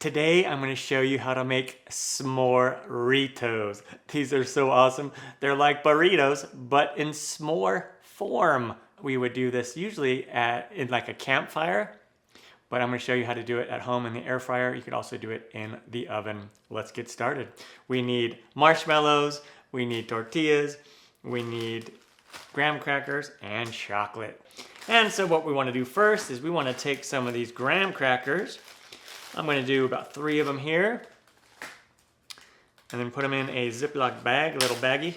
Today I'm going to show you how to make smoritos. These are so awesome. They're like burritos, but in s'more form. We would do this usually in like a campfire, but I'm going to show you how to do it at home in the air fryer. You could also do it in the oven. Let's get started. We need marshmallows, we need tortillas, we need graham crackers, and chocolate. And so what we want to do first is we want to take some of these graham crackers. I'm going to do about 3 of them here, and then put them in a Ziploc bag, a little baggie.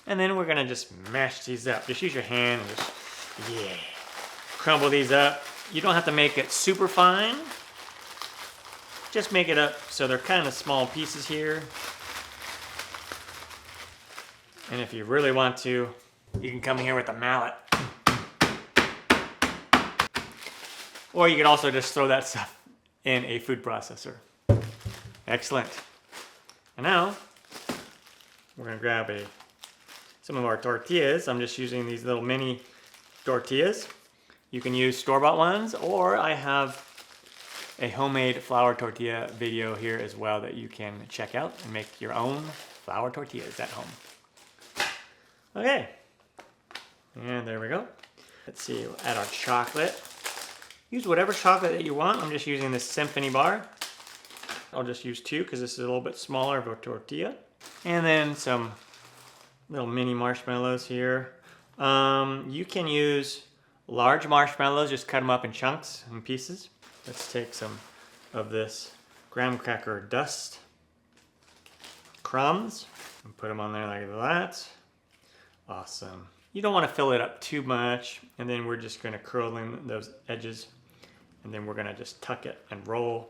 And then we're going to just mash these up. Just use your hand and just, crumble these up. You don't have to make it super fine. Just make it up so they're kind of small pieces here. And if you really want to, you can come here with a mallet. Or you could also just throw that stuff in a food processor. Excellent. And now, we're going to grab some of our tortillas. I'm just using these little mini tortillas. You can use store-bought ones, or I have a homemade flour tortilla video here as well that you can check out and make your own flour tortillas at home. Okay, and there we go. Let's see, we'll add our chocolate. Use whatever chocolate that you want. I'm just using this Symphony bar. I'll just use 2 because this is a little bit smaller of a tortilla. And then some little mini marshmallows here. You can use large marshmallows, just cut them up in chunks and pieces. Let's take some of this graham cracker dust, crumbs, and put them on there like that. Awesome. You don't want to fill it up too much, and then we're just going to curl in those edges, and then we're going to just tuck it and roll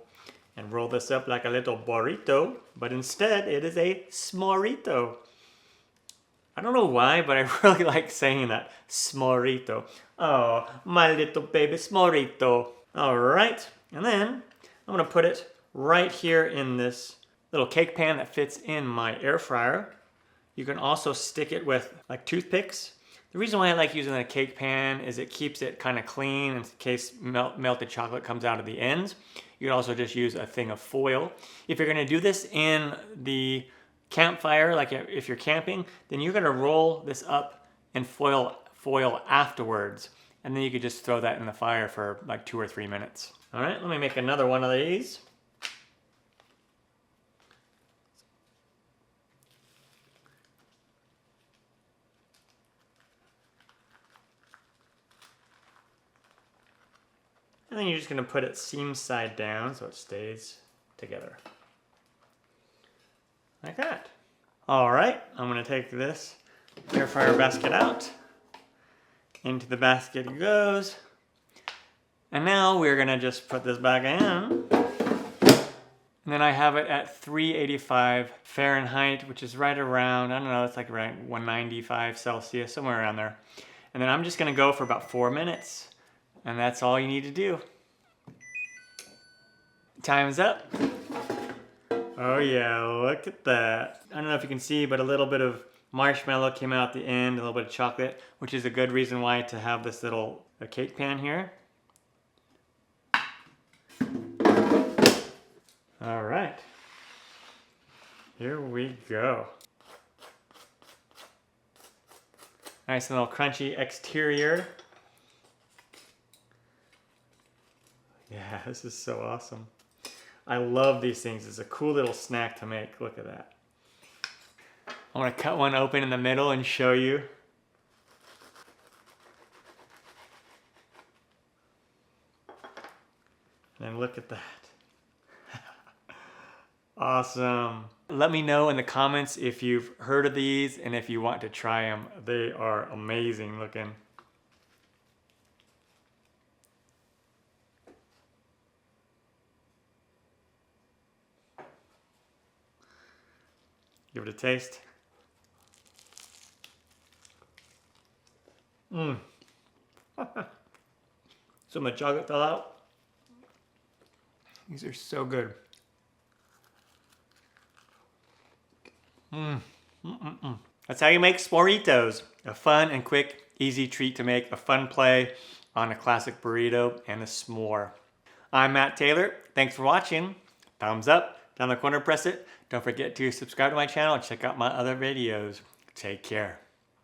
this up like a little burrito, but instead it is a smorito. I don't know why, but I really like saying that, smorito. Oh, my little baby smorito. All right, and then I'm going to put it right here in this little cake pan that fits in my air fryer. You can also stick it with like toothpicks. The reason why I like using a cake pan is it keeps it kind of clean in case melted chocolate comes out of the ends. You can also just use a thing of foil. If you're going to do this in the campfire, like if you're camping, then you're going to roll this up and foil afterwards. And then you could just throw that in the fire for like 2 or 3 minutes. All right, let me make another one of these. And then you're just going to put it seam side down so it stays together. Like that. All right, I'm going to take this air fryer basket out. Into the basket it goes. And now we're going to just put this back in. And then I have it at 385 Fahrenheit, which is right around, I don't know, it's like around 195 Celsius, somewhere around there. And then I'm just going to go for about 4 minutes. And that's all you need to do. Time's up. Oh yeah, look at that. I don't know if you can see, but a little bit of marshmallow came out at the end, a little bit of chocolate, which is a good reason why to have this little cake pan here. All right, here we go. Nice little crunchy exterior. Yeah, this is so awesome. I love these things. It's a cool little snack to make. Look at that. I want to cut one open in the middle and show you. And look at that. Awesome. Let me know in the comments if you've heard of these and if you want to try them. They are amazing looking. Give it a taste. Some of the chocolate fell out. These are so good. That's how you make smoritos. A fun and quick, easy treat to make, a fun play. on a classic burrito and a s'more. I'm Matt Taylor. Thanks for watching. Thumbs up, down the corner press it. Don't forget to subscribe to my channel and check out my other videos. Take care.